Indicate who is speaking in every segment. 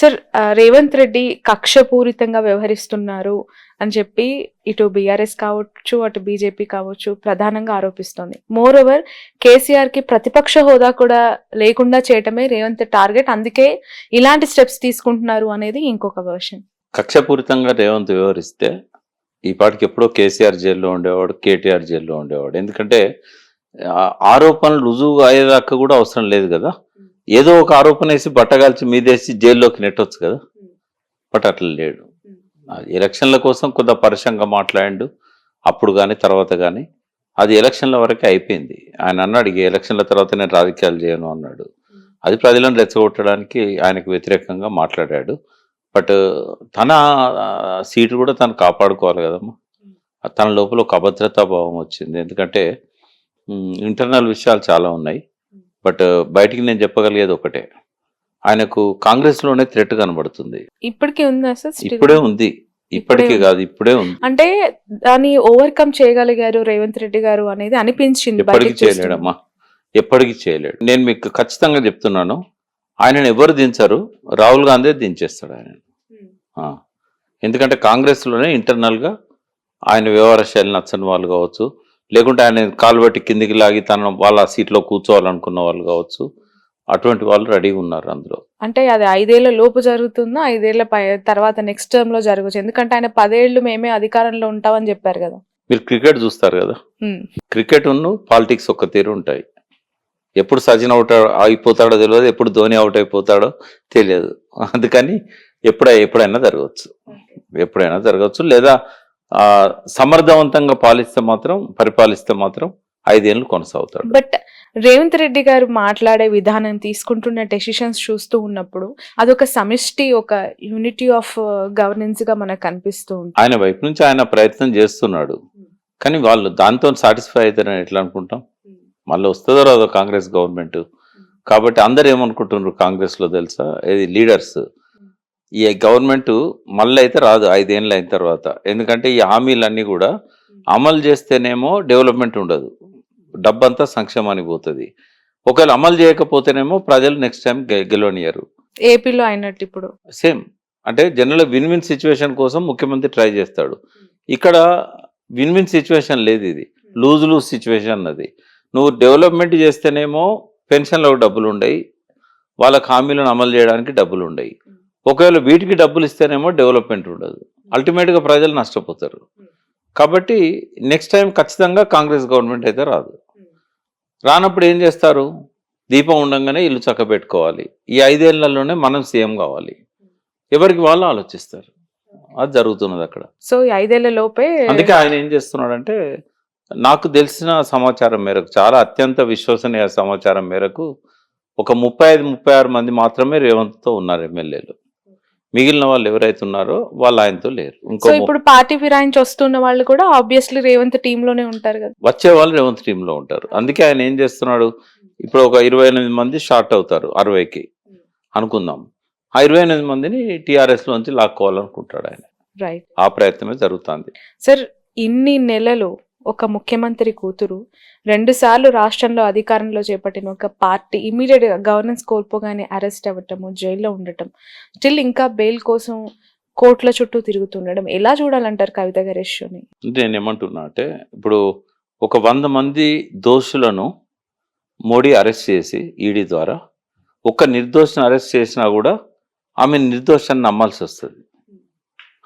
Speaker 1: Sir Revanth Reddy కక్షపూరితంగా వ్యవహరిస్తున్నారు అని చెప్పి ఇటు బీఆర్ఎస్ కావచ్చు, అటు బీజేపీ కావచ్చు ప్రధానంగా ఆరోపిస్తోంది. మోర్ ఓవర్ కేసీఆర్ కి ప్రతిపక్ష హోదా కూడా లేకుండా చేయటమే రేవంత్ టార్గెట్, అందుకే ఇలాంటి స్టెప్స్ తీసుకుంటున్నారు అనేది ఇంకొక వర్షన్.
Speaker 2: కక్షపూరితంగా రేవంత్ వ్యవహరిస్తే ఈ పాటికి ఎప్పుడో కేసీఆర్ జైల్లో ఉండేవాడు, కేటీఆర్ జైల్లో ఉండేవాడు. ఎందుకంటే ఆరోపణలు రుజువు అయ్యేదాకా కూడా అవసరం లేదు కదా. ఏదో ఒక ఆరోపణ వేసి బట్టగాల్చి మీదేసి జైల్లోకి నెట్టొచ్చు కదా. బట్ అట్లా లేడు. ఎలక్షన్ల కోసం కొంత పరుషంగా మాట్లాడాడు అప్పుడు కానీ తర్వాత కానీ. అది ఎలక్షన్ల వరకే అయిపోయింది. ఆయన అన్నాడు ఈ ఎలక్షన్ల తర్వాత నేను రాజకీయాలు చేయను అన్నాడు. అది ప్రజలను రెచ్చగొట్టడానికి ఆయనకు వ్యతిరేకంగా మాట్లాడాడు. బట్ తన సీటు కూడా తను కాపాడుకోవాలి కదమ్మా. తన లోపల ఒక అభద్రతా భావం వచ్చింది. ఎందుకంటే ఇంటర్నల్ విషయాలు చాలా ఉన్నాయి. బట్ బయటికి నేను చెప్పగలిగేది ఒకటే, ఆయనకు కాంగ్రెస్ లోనే థ్రెట్ కనబడుతుంది.
Speaker 1: ఇప్పటికీ ఉందా సార్?
Speaker 2: ఇప్పుడే ఉంది, ఇప్పటికీ కాదు ఇప్పుడే ఉంది.
Speaker 1: అంటే దాన్ని ఓవర్కమ్ చేయగలిగారు రేవంత్ రెడ్డి గారు అనేది అనిపించింది.
Speaker 2: ఎప్పటికీ చేయలేడమ్మా, ఎప్పటికీ చేయలేడు. నేను మీకు ఖచ్చితంగా చెప్తున్నాను, ఆయనను ఎవరు దించరు, రాహుల్ గాంధీ దించేస్తాడు ఆయన. ఎందుకంటే కాంగ్రెస్ లోనే ఇంటర్నల్ గా ఆయన వ్యవహార శైలి నచ్చని వాళ్ళు కావచ్చు, లేకుంటే ఆయన కాలు బట్టి కిందికి లాగి తన వాళ్ళ సీట్లో కూర్చోవాలనుకున్న వాళ్ళు కావచ్చు, అటువంటి వాళ్ళు రెడీగా ఉన్నారు అందులో.
Speaker 1: అంటే అది 5 ఏళ్ల లోపు జరుగుతుందా, 5 ఏళ్ల తర్వాత నెక్స్ట్ టర్మ్ లో జరగచ్చు? ఎందుకంటే ఆయన 10 ఏళ్ళు మేమే అధికారంలో ఉంటామని చెప్పారు కదా.
Speaker 2: మీరు క్రికెట్ చూస్తారు కదా, క్రికెట్ పాలిటిక్స్ ఒక్క తీరు ఉంటాయి. ఎప్పుడు సచిన్ అవుట్ అయిపోతాడో తెలియదు, ఎప్పుడు ధోని అవుట్ అయిపోతాడో తెలియదు. అందుకని ఎప్పుడైనా జరగవచ్చు. లేదా సమర్థవంతంగా పరిపాలిస్తే మాత్రం 5 ఏళ్ళు కొనసాగుతాడు.
Speaker 1: బట్ రేవంత్ రెడ్డి గారు మాట్లాడే విధానం, తీసుకుంటున్న డెసిషన్స్ చూస్తూ ఉన్నప్పుడు అదొక సమిష్టి, ఒక యూనిటీ ఆఫ్ గవర్నెన్స్ గా మనకు కనిపిస్తూ ఉంటుంది.
Speaker 2: ఆయన వైపు నుంచి ఆయన ప్రయత్నం చేస్తున్నాడు, కానీ వాళ్ళు దాంతో సాటిస్ఫై అవుతారని ఎట్లా అనుకుంటాం? మళ్ళీ వస్తుందో రాదో కాంగ్రెస్ గవర్నమెంట్. కాబట్టి అందరు ఏమనుకుంటున్నారు కాంగ్రెస్ లో తెలుసా, ఇది లీడర్స్, ఈ గవర్నమెంట్ మళ్ళీ అయితే రాదు 5 ఏళ్ళు అయిన తర్వాత. ఎందుకంటే ఈ హామీలన్నీ కూడా అమలు చేస్తేనేమో డెవలప్మెంట్ ఉండదు, డబ్బంతా సంక్షేమానికి పోతుంది. ఒకవేళ అమలు చేయకపోతేనేమో ప్రజలు నెక్స్ట్ టైం గెలవనియరు.
Speaker 1: ఏపీలో అయినట్టు ఇప్పుడు
Speaker 2: సేమ్. అంటే జనరల్ విన్ విన్ సిచ్యువేషన్ కోసం ముఖ్యమంత్రి ట్రై చేస్తాడు. ఇక్కడ విన్ విన్ సిచ్యువేషన్ లేదు, ఇది లూజ్ సిచ్యువేషన్ అన్నది. నువ్వు డెవలప్మెంట్ చేస్తేనేమో పెన్షన్లకు డబ్బులు ఉండయి, వాళ్ళకి హామీలను అమలు చేయడానికి డబ్బులు ఉండయి. ఒకవేళ వీటికి డబ్బులు ఇస్తేనేమో డెవలప్మెంట్ ఉండదు. అల్టిమేట్గా ప్రజలు నష్టపోతారు. కాబట్టి నెక్స్ట్ టైం ఖచ్చితంగా కాంగ్రెస్ గవర్నమెంట్ అయితే రాదు. రానప్పుడు ఏం చేస్తారు? దీపం ఉండగానే ఇల్లు చక్కబెట్టుకోవాలి, ఈ 5 ఏళ్లలోనే మనం సీఎం కావాలి, ఎవరికి వాళ్ళు ఆలోచిస్తారు. అది జరుగుతున్నది అక్కడ.
Speaker 1: సో 5 ఏళ్ల లోపే
Speaker 2: అందుకే ఆయన ఏం చేస్తున్నాడంటే, నాకు తెలిసిన సమాచారం మేరకు, చాలా అత్యంత విశ్వసనీయ సమాచారం మేరకు, ఒక 35-36 మంది మాత్రమే రేవంత్తో ఉన్నారు ఎమ్మెల్యేలు. మిగిలిన వాళ్ళు ఎవరైతే ఉన్నారో వాళ్ళు ఆయనతో లేరు.
Speaker 1: సో ఇప్పుడు పార్టీ ఫిరాయించి వస్తున్న వాళ్ళు కూడా ఆబ్వియస్లీ రేవంత్ టీమ్ లోనే ఉంటారు కదా.
Speaker 2: వచ్చే వాళ్ళు రేవంత్ టీమ్ లో ఉంటారు. అందుకే ఆయన ఏం చేస్తున్నాడు, ఇప్పుడు ఒక 28 మంది షార్ట్ అవుతారు 60కి అనుకుందాం. ఆ 28 మందిని టీఆర్ఎస్ లోంచి లాక్కోవాలనుకుంటాడు ఆయన.
Speaker 1: రైట్,
Speaker 2: ఆ ప్రయత్నమే జరుగుతుంది.
Speaker 1: సార్ ఇన్ని నెలలు ఒక ముఖ్యమంత్రి కూతురు 2 సార్లు రాష్ట్రంలో అధికారంలో చేపట్టిన ఒక పార్టీ ఇమీడియట్ గా గవర్నెన్స్ కోల్పోగానే అరెస్ట్ అవ్వటము, జైల్లో ఉండటం, స్టిల్ ఇంకా బెయిల్ కోసం కోర్టుల చుట్టూ తిరుగుతుండడం, ఎలా చూడాలంటారు కవిత గారి ఇష్యూని?
Speaker 2: నేను ఏమంటున్నా అంటే, ఇప్పుడు ఒక 100 మంది దోషులను మోడీ అరెస్ట్ చేసి ఈడీ ద్వారా, ఒక నిర్దోషిని అరెస్ట్ చేసినా కూడా ఆమె నిర్దోషాన్ని నమ్మాల్సి వస్తుంది,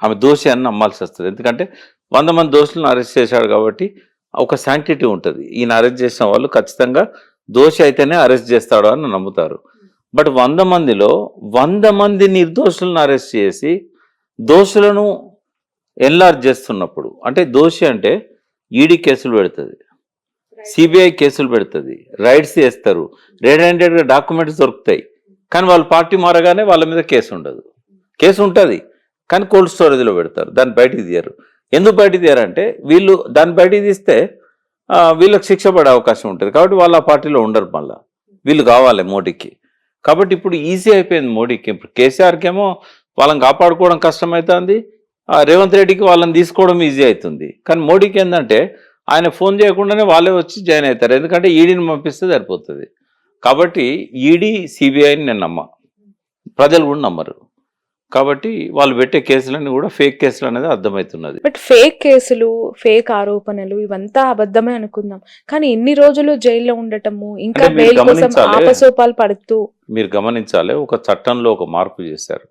Speaker 2: ఆమె దోషి అని నమ్మాల్సి వస్తుంది. ఎందుకంటే 100 మంది దోషులను అరెస్ట్ చేశాడు కాబట్టి ఒక శాంక్టిటీ ఉంటుంది. ఈయన అరెస్ట్ చేసిన వాళ్ళు ఖచ్చితంగా దోషి అయితేనే అరెస్ట్ చేస్తాడు అని నమ్ముతారు. బట్ 100 మందిలో 100 మంది నిర్దోషులను అరెస్ట్ చేసి దోషులను ఎన్లార్జ్ చేస్తున్నప్పుడు, అంటే దోషి అంటే ఈడీ కేసులు పెడుతుంది, సిబిఐ కేసులు పెడుతుంది, రైడ్స్ చేస్తారు, రెడ్ హ్యాండెడ్గా డాక్యుమెంట్స్ దొరుకుతాయి. కానీ వాళ్ళు పార్టీ మారగానే వాళ్ళ మీద కేసు ఉండదు. కేసు ఉంటుంది కానీ కోల్డ్ స్టోరేజ్లో పెడతారు, దాన్ని బయటికి తీయరు. ఎందుకు బయటికి తీయరంటే, వీళ్ళు దాన్ని బయటికి తీస్తే వీళ్ళకి శిక్ష పడే అవకాశం ఉంటుంది. కాబట్టి వాళ్ళు ఆ పార్టీలో ఉండరు, మళ్ళీ వీళ్ళు కావాలి మోడీకి. కాబట్టి ఇప్పుడు ఈజీ అయిపోయింది మోడీకి. ఇప్పుడు కేసీఆర్కి ఏమో వాళ్ళని కాపాడుకోవడం కష్టమవుతుంది, రేవంత్ రెడ్డికి వాళ్ళని తీసుకోవడం ఈజీ అవుతుంది. కానీ మోడీకి ఏంటంటే, ఆయన ఫోన్ చేయకుండానే వాళ్ళే వచ్చి జాయిన్ అవుతారు. ఎందుకంటే ఈడీని పంపిస్తే సరిపోతుంది. కాబట్టి ఈడీ సిబిఐని నేను ప్రజలు కూడా నమ్మరు. కాబట్టి వాళ్ళు పెట్టే కేసులన్నీ కూడా ఫేక్ కేసులు అనేది అర్థమవుతున్నది.
Speaker 1: బట్ ఫేక్ కేసులు, ఫేక్ ఆరోపణలు ఇవంతా అబద్ధమే అనుకుందాం. కానీ ఇన్ని రోజులు జైల్లో ఉండటము, ఇంకా
Speaker 2: అంటే మీరు
Speaker 1: బెయిల్ కోసం
Speaker 2: గమనించాలి.
Speaker 1: ఆపసోపాలు పడుతూ
Speaker 2: మీరు గమనించాలి, ఒక చట్టంలో ఒక మార్పు చేశారు.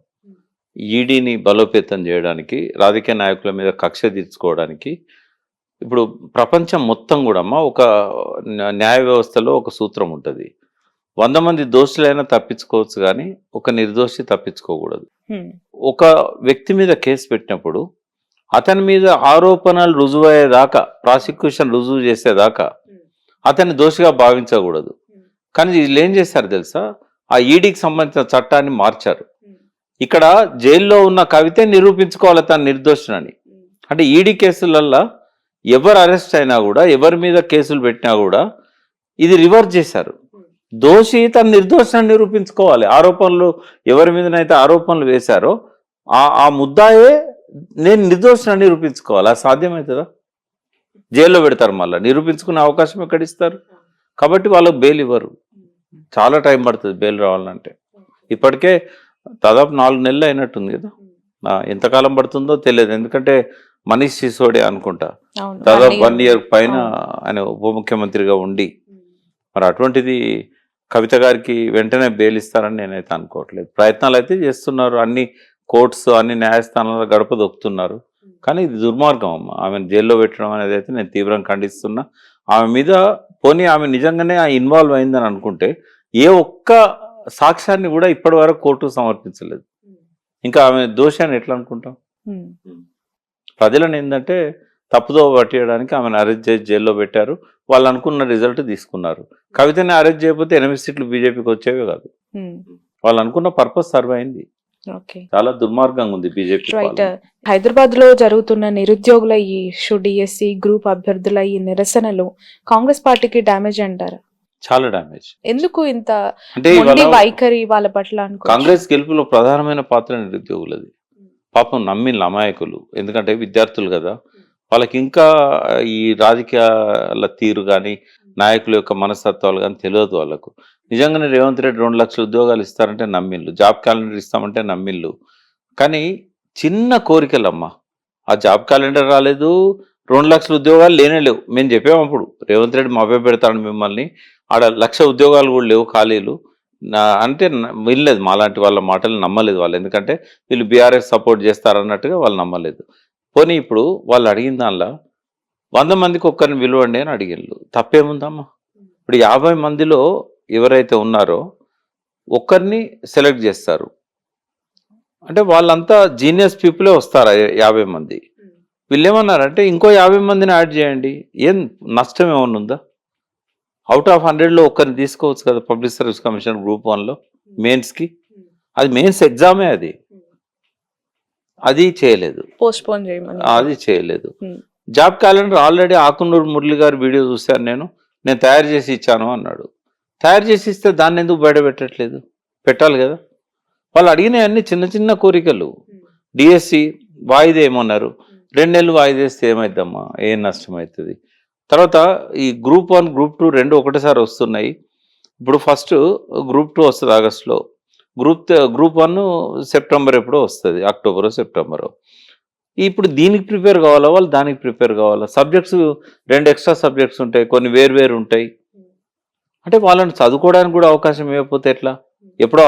Speaker 2: ఈడీని బలోపేతం చేయడానికి, రాజకీయ నాయకుల మీద కక్ష తీర్చుకోవడానికి. ఇప్పుడు ప్రపంచం మొత్తం కూడా అమ్మా ఒక న్యాయ వ్యవస్థలో ఒక సూత్రం ఉంటుంది. 100 మంది దోషులైనా తప్పించుకోవచ్చు కానీ ఒక నిర్దోషి తప్పించుకోకూడదు. ఒక వ్యక్తి మీద కేసు పెట్టినప్పుడు అతని మీద ఆరోపణలు రుజువయ్యేదాకా, ప్రాసిక్యూషన్ రుజువు చేసేదాకా అతన్ని దోషిగా భావించకూడదు. కానీ వీళ్ళు ఏం చేశారు తెలుసా, ఆ ఈడీకి సంబంధించిన చట్టాన్ని మార్చారు. ఇక్కడ జైల్లో ఉన్న కవితే నిరూపించుకోవాలి తను నిర్దోషినని. అంటే ఈడీ కేసులల్లో ఎవరు అరెస్ట్ అయినా కూడా, ఎవరి మీద కేసులు పెట్టినా కూడా ఇది రివర్స్ చేశారు. దోషి తన నిర్దోషాన్ని నిరూపించుకోవాలి. ఆరోపణలు ఎవరి మీదనైతే ఆరోపణలు వేశారో ఆ ముద్దాయే నేను నిర్దోషాన్ని నిరూపించుకోవాలి. అది సాధ్యమవుతుందా? జైల్లో పెడతారు, మళ్ళీ నిరూపించుకునే అవకాశం ఎక్కడ ఇస్తారు? కాబట్టి వాళ్ళకు బెయిల్ ఇవ్వరు. చాలా టైం పడుతుంది బెయిల్ రావాలంటే. ఇప్పటికే దాదాపు 4 నెలలు అయినట్టుంది కదా. ఎంతకాలం పడుతుందో తెలియదు, ఎందుకంటే మనీష్ సిసోడే అనుకుంటా దాదాపు 1 year పైన ఆయన ఉప ముఖ్యమంత్రిగా ఉండి, మరి అటువంటిది కవిత గారికి వెంటనే బెయిల్ ఇస్తారని నేనైతే అనుకోవట్లేదు. ప్రయత్నాలు అయితే చేస్తున్నారు, అన్ని కోర్ట్స్ అన్ని న్యాయస్థానాల్లో గడప దొక్కుతున్నారు. కానీ ఇది దుర్మార్గం అమ్మ, ఆమెను జైల్లో పెట్టడం అనేది అయితే నేను తీవ్రంగా ఖండిస్తున్నా. ఆమె మీద పోనీ ఆమె నిజంగానే ఇన్వాల్వ్ అయిందని అనుకుంటే ఏ ఒక్క సాక్ష్యాన్ని కూడా ఇప్పటి వరకు కోర్టుకు సమర్పించలేదు. ఇంకా ఆమె దోషాన్ని ఎట్లా అనుకుంటాం? ప్రజలను ఏంటంటే తప్పుదో పట్టేయడానికి ఆమెను అరెస్ట్ చేసి జైల్లో పెట్టారు. వాళ్ళు అనుకున్న రిజల్ట్ తీసుకున్నారు. కవితని అరెస్ట్ చేయకపోతే 8 సీట్లు బీజేపీకి వచ్చేవే కాదు. వాళ్ళు అనుకున్న పర్పస్ సర్వ్ అయింది. చాలా దుర్మార్గంగా ఉంది బీజేపీ.
Speaker 1: హైదరాబాద్ లో జరుగుతున్న నిరుద్యోగుల ఈ ఇష్యూ, డిఎస్సి గ్రూప్ అభ్యర్థుల ఈ నిరసనలు కాంగ్రెస్ పార్టీకి డ్యామేజ్ అంటారా?
Speaker 2: చాలా డ్యామేజ్.
Speaker 1: ఎందుకు ఇంత
Speaker 2: అంటే
Speaker 1: వైఖరి వాళ్ళ పట్ల?
Speaker 2: కాంగ్రెస్ గెలుపులో ప్రధానమైన పాత్ర నిరుద్యోగులది. పాపం నమ్మిన అమాయకులు, ఎందుకంటే విద్యార్థులు కదా, వాళ్ళకి ఇంకా ఈ రాజకీయాల తీరు కానీ నాయకుల యొక్క మనస్తత్వాలు కానీ తెలియదు వాళ్ళకు. నిజంగానే రేవంత్ రెడ్డి 2 లక్షల ఉద్యోగాలు ఇస్తారంటే నమ్మిళ్ళు, జాబ్ క్యాలెండర్ ఇస్తామంటే నమ్మిళ్ళు. కానీ చిన్న కోరికలమ్మా, ఆ జాబ్ క్యాలెండర్ రాలేదు, 2 లక్షల ఉద్యోగాలు లేనే లేవు. మేము చెప్పాము అప్పుడు, రేవంత్ రెడ్డి మభ్య పెడతాడు మిమ్మల్ని, ఆడ 1,00,000 ఉద్యోగాలు కూడా లేవు ఖాళీలు అంటే వినలేదు. మాలాంటి వాళ్ళ మాటలు నమ్మలేదు వాళ్ళు, ఎందుకంటే వీళ్ళు బీఆర్ఎస్ సపోర్ట్ చేస్తారన్నట్టుగా వాళ్ళు నమ్మలేదు. పోనీ ఇప్పుడు వాళ్ళు అడిగిన దానిలో 100 మందికి ఒక్కరిని విలువండి అని అడిగిళ్ళు, తప్పేముందమ్మా? ఇప్పుడు 50 మందిలో ఎవరైతే ఉన్నారో ఒక్కరిని సెలెక్ట్ చేస్తారు అంటే వాళ్ళంతా జీనియస్ పీపులే వస్తారు 50 మంది. వీళ్ళు ఏమన్నారంటే ఇంకో 50 మందిని యాడ్ చేయండి, ఏం నష్టం ఏమన్నా ఉందా? అవుట్ ఆఫ్ 100లో ఒక్కరిని తీసుకోవచ్చు కదా పబ్లిక్ సర్వీస్ కమిషన్ గ్రూప్ 1లో మెయిన్స్కి. అది మెయిన్స్ ఎగ్జామే, అది చేయలేదు,
Speaker 1: పోస్ట్పోన్ చేయమని
Speaker 2: అది చేయలేదు. Job calendar already Akunuru Murali గారి వీడియో చూశాను నేను తయారు చేసి ఇచ్చాను అన్నాడు. తయారు చేసి ఇస్తే దాన్ని ఎందుకు బయట పెట్టట్లేదు? పెట్టాలి కదా. వాళ్ళు అడిగిన అన్ని చిన్న చిన్న కోరికలు. డిఎస్సి వాయిదా ఏమన్నారు, 2 నెలలు వాయిదా వేస్తే ఏమైద్దమ్మా, ఏం నష్టం అవుతుంది? తర్వాత ఈ గ్రూప్ 1 గ్రూప్ 2 2 ఒకటేసారి వస్తున్నాయి. ఇప్పుడు ఫస్ట్ గ్రూప్ 2 వస్తుంది ఆగస్టులో, గ్రూప్ 1 సెప్టెంబర్ ఎప్పుడో వస్తుంది, అక్టోబరో సెప్టెంబరో. ఇప్పుడు దీనికి ప్రిపేర్ కావాలా, వాళ్ళు దానికి ప్రిపేర్ కావాలా? సబ్జెక్ట్స్ 2 ఎక్స్ట్రా సబ్జెక్ట్స్ ఉంటాయి, కొన్ని వేరు ఉంటాయి. అంటే వాళ్ళని చదువుకోవడానికి కూడా అవకాశం ఇవ్వకపోతే ఎట్లా? ఎప్పుడో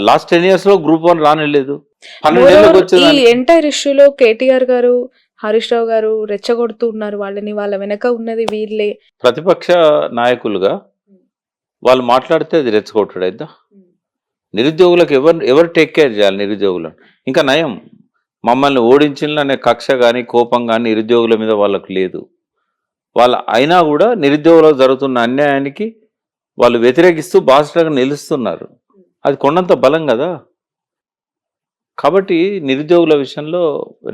Speaker 2: లాస్ట్ 10 years లో గ్రూప్ 1 రానిలేదు, 12 ఏళ్ళకి వచ్చేది.
Speaker 1: ఈ ఎంటైర్ ఇష్యూలో కేటీఆర్ గారు, హరీష్ రావు గారు రెచ్చగొడుతున్నారు వాళ్ళని, వాళ్ళ వెనక ఉన్నది వీళ్ళే.
Speaker 2: ప్రతిపక్ష నాయకులుగా వాళ్ళు మాట్లాడితే అది రెచ్చగొట్టడు అయిద్దా? నిరుద్యోగులకు ఎవరు టేక్ కేర్ చేయాలి నిరుద్యోగులను? ఇంకా నయం, మమ్మల్ని ఓడించాలనే కక్ష కానీ కోపం కానీ నిరుద్యోగుల మీద వాళ్ళకు లేదు. వాళ్ళ అయినా కూడా నిరుద్యోగులకు జరుగుతున్న అన్యాయానికి వాళ్ళు వ్యతిరేకిస్తూ బాధ్యతగా నిలుస్తున్నారు. అది కొండంత బలం కదా. కాబట్టి నిరుద్యోగుల విషయంలో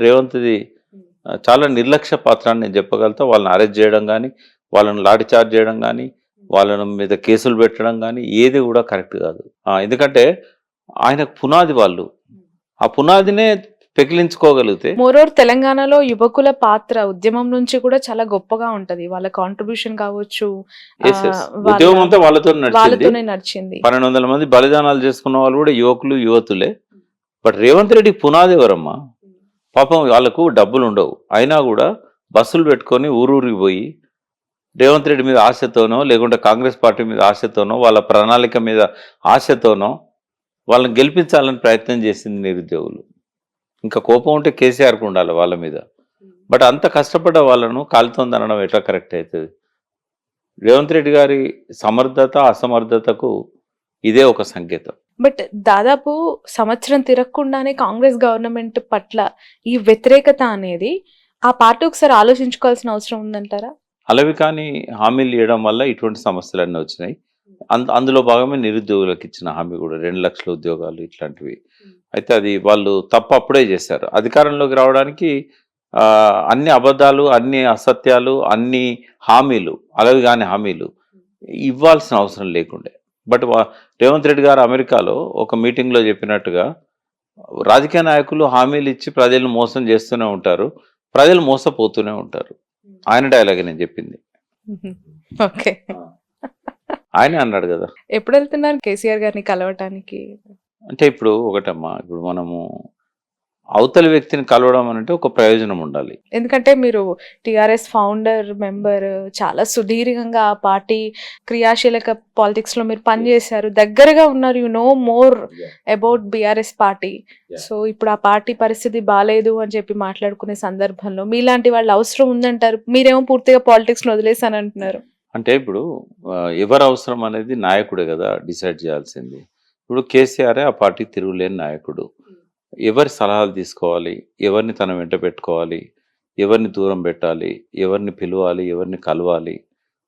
Speaker 2: రేవంత్ది చాలా నిర్లక్ష్య పాత్ర అని నేను చెప్పగలుగుతా. వాళ్ళని అరెస్ట్ చేయడం కానీ, వాళ్ళని లాఠీ చార్జ్ చేయడం కానీ, వాళ్ళ మీద కేసులు పెట్టడం కానీ ఏది కూడా కరెక్ట్ కాదు. ఎందుకంటే ఆయనకు పునాది వాళ్ళు, ఆ పునాదినే పెకిలించుకోగలిగితే.
Speaker 1: మోరోవర్ తెలంగాణలో యువకుల పాత్ర ఉద్యమం నుంచి కూడా చాలా గొప్పగా ఉంటది, వాళ్ళ కాంట్రిబ్యూషన్ కావచ్చు.
Speaker 2: ఉద్యమం అంతా వాళ్ళతోనే
Speaker 1: నడిచింది.
Speaker 2: 1200 మంది బలిదానాలు చేసుకున్న వాళ్ళు కూడా యువకులు యువతులే. బట్ రేవంత్ రెడ్డి పునాది ఎవరమ్మా? పాపం వాళ్ళకు డబ్బులు ఉండవు, అయినా కూడా బస్సులు పెట్టుకొని ఊరూరికి పోయి రేవంత్ రెడ్డి మీద ఆశతోనో లేకుంటే కాంగ్రెస్ పార్టీ మీద ఆశతోనో వాళ్ళ ప్రణాళిక మీద ఆశతోనో వాళ్ళని గెలిపించాలని ప్రయత్నం చేసింది నిరుద్యోగులు. ఇంకా కోపం ఉంటే కేసీఆర్కు ఉండాలి వాళ్ళ మీద. బట్ అంత కష్టపడ్డ వాళ్ళను కాలుతోంది అనడం ఎట్లా కరెక్ట్ అవుతుంది? రేవంత్ రెడ్డి గారి సమర్థత అసమర్థతకు ఇదే ఒక సంకేతం.
Speaker 1: బట్ దాదాపు సంవత్సరం తిరగకుండానే కాంగ్రెస్ గవర్నమెంట్ పట్ల ఈ వ్యతిరేకత అనేది ఆ పార్టీ ఒకసారి ఆలోచించుకోవాల్సిన అవసరం ఉందంటారా?
Speaker 2: అలవి కానీ హామీలు ఇవ్వడం వల్ల ఇటువంటి సమస్యలన్నీ వచ్చినాయి. అందులో భాగమే నిరుద్యోగులకు ఇచ్చిన హామీ కూడా 2 లక్షల ఉద్యోగాలు ఇట్లాంటివి. అయితే అది వాళ్ళు తప్పు అప్పుడే చేశారు. అధికారంలోకి రావడానికి అన్ని అబద్ధాలు, అన్ని అసత్యాలు, అన్ని హామీలు, అలవి కాని హామీలు ఇవ్వాల్సిన అవసరం లేకుండే. బట్ రేవంత్ రెడ్డి గారు అమెరికాలో ఒక మీటింగ్లో చెప్పినట్టుగా రాజకీయ నాయకులు హామీలు ఇచ్చి ప్రజలను మోసం చేస్తూనే ఉంటారు, ప్రజలు మోసపోతూనే ఉంటారు. ఆయన డైలాగ్ నేను చెప్పింది.
Speaker 1: ఓకే,
Speaker 2: ఆయనే అన్నాడు కదా.
Speaker 1: ఎప్పుడు వెళ్తున్నారు కేసీఆర్ గారిని కలవటానికి?
Speaker 2: అంటే ఇప్పుడు ఒకటమ్మా, ఇప్పుడు మనము అవతలి వ్యక్తిని కలవడం అంటే ఒక ప్రయోజనం ఉండాలి.
Speaker 1: ఎందుకంటే మీరు టిఆర్ఎస్ ఫౌండర్ మెంబర్, చాలా సుదీర్ఘంగా ఆ పార్టీ క్రియాశీలక పాలిటిక్స్ లో మీరు పనిచేశారు, దగ్గరగా ఉన్నారు, you know more about BRS party. So ఇప్పుడు ఆ పార్టీ పరిస్థితి బాగాలేదు అని చెప్పి మాట్లాడుకునే సందర్భంలో మీలాంటి వాళ్ళు అవసరం ఉందంటారు, మీరేమో పూర్తిగా పాలిటిక్స్ ను వదిలేసాను అంటున్నారు.
Speaker 2: అంటే ఇప్పుడు ఎవరు అవసరం అనేది నాయకుడే కదా డిసైడ్ చేయాల్సింది. ఇప్పుడు కేసీఆరే ఆ పార్టీ తిరుగులేని నాయకుడు. ఎవరి సలహాలు తీసుకోవాలి, ఎవరిని తన వెంట పెట్టుకోవాలి, ఎవరిని దూరం పెట్టాలి, ఎవరిని పిలవాలి, ఎవరిని కలవాలి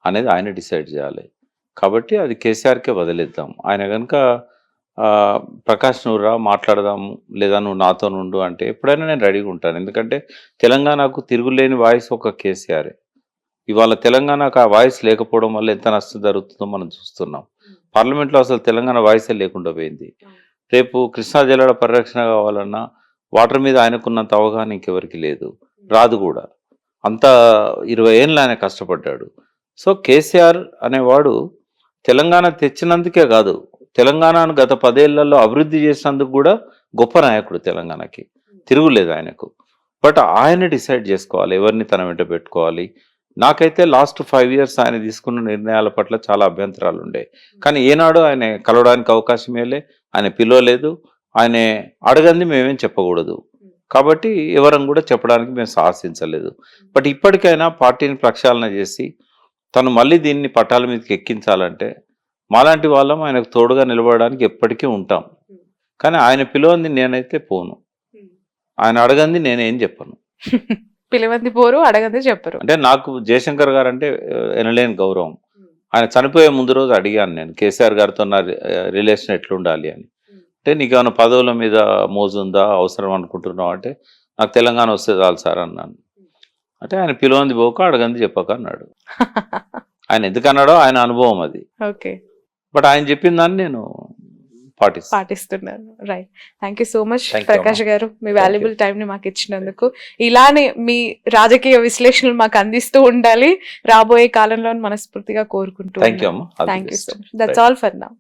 Speaker 2: అనేది ఆయన డిసైడ్ చేయాలి. కాబట్టి అది కేసీఆర్కే వదిలేద్దాం. ఆయన కనుక ప్రకాష్ నువ్వు రా మాట్లాడదాము, లేదా నువ్వు నాతో ఉండు అంటే ఎప్పుడైనా నేను రెడీగా ఉంటాను. ఎందుకంటే తెలంగాణకు తిరుగులేని వాయిస్ ఒక కేసీఆరే. ఇవాళ తెలంగాణకు ఆ వాయిస్ లేకపోవడం వల్ల ఎంత నష్టం జరుగుతుందో మనం చూస్తున్నాం. పార్లమెంట్లో అసలు తెలంగాణ వాయిసే లేకుండా పోయింది. రేపు కృష్ణా జలాల పరిరక్షణ కావాలన్నా వాటర్ మీద ఆయనకున్నంత అవగాహన ఇంకెవరికి లేదు, రాదు కూడా. అంత 20 ఏళ్ళు ఆయన కష్టపడ్డాడు. సో కేసీఆర్ అనేవాడు తెలంగాణ తెచ్చినందుకే కాదు, తెలంగాణను గత 10 ఏళ్లలో అభివృద్ధి చేసినందుకు కూడా గొప్ప నాయకుడు. తెలంగాణకి తిరుగులేదు ఆయనకు. బట్ ఆయన డిసైడ్ చేసుకోవాలి ఎవరిని తన వెంట పెట్టుకోవాలి. నాకైతే లాస్ట్ 5 years ఆయన తీసుకున్న నిర్ణయాల పట్ల చాలా అభ్యంతరాలు ఉండే. కానీ ఏనాడు ఆయన కలవడానికి అవకాశం ఇవ్వలే, ఆయన పిలవలేదు, ఆయన అడగంది మేమేం చెప్పకూడదు. కాబట్టి ఎవరం కూడా చెప్పడానికి మేము సాహసించలేదు. బట్ ఇప్పటికైనా పార్టీని ప్రక్షాళన చేసి తను మళ్ళీ దీన్ని పట్టాల మీదకి ఎక్కించాలంటే మాలాంటి వాళ్ళం ఆయనకు తోడుగా నిలబడడానికి ఎప్పటికీ ఉంటాం. కానీ ఆయన పిలవంది నేనైతే పోను, ఆయన అడగంది నేనేం చెప్పను.
Speaker 1: పిలవంది పోరు, అడగంది చెప్పరు.
Speaker 2: అంటే నాకు జయశంకర్ గారు అంటే ఎనలేని గౌరవం. ఆయన చనిపోయే ముందు రోజు అడిగాను నేను, కేసీఆర్ గారితో నా రిలేషన్ ఎట్లుండాలి అని. అంటే నీకు ఏమైనా పదవుల మీద మోజు ఉందా, అవసరం అనుకుంటున్నావు అంటే నాకు తెలంగాణ వస్తే చాలు సార్ అన్నాను. అంటే ఆయన పిలవంది పోక అడగంది చెప్పక అన్నాడు. ఆయన ఎందుకన్నాడో ఆయన అనుభవం అది.
Speaker 1: ఓకే,
Speaker 2: బట్ ఆయన చెప్పిన దాన్ని నేను
Speaker 1: పాటిస్తున్నాను. Right, thank you so much
Speaker 2: Thank you,
Speaker 1: Prakash
Speaker 2: అమ్మా.
Speaker 1: గారు, మీ వాల్యుబుల్ టైం ని మాకు ఇచ్చినందుకు. ఇలానే మీ రాజకీయ విశ్లేషణలు మాకు అందిస్తూ ఉండాలి రాబోయే కాలంలో మనస్ఫూర్తిగా కోరుకుంటూ.
Speaker 2: థ్యాంక్ యూ అమ్మా.
Speaker 1: Thank you so much. That's all for now.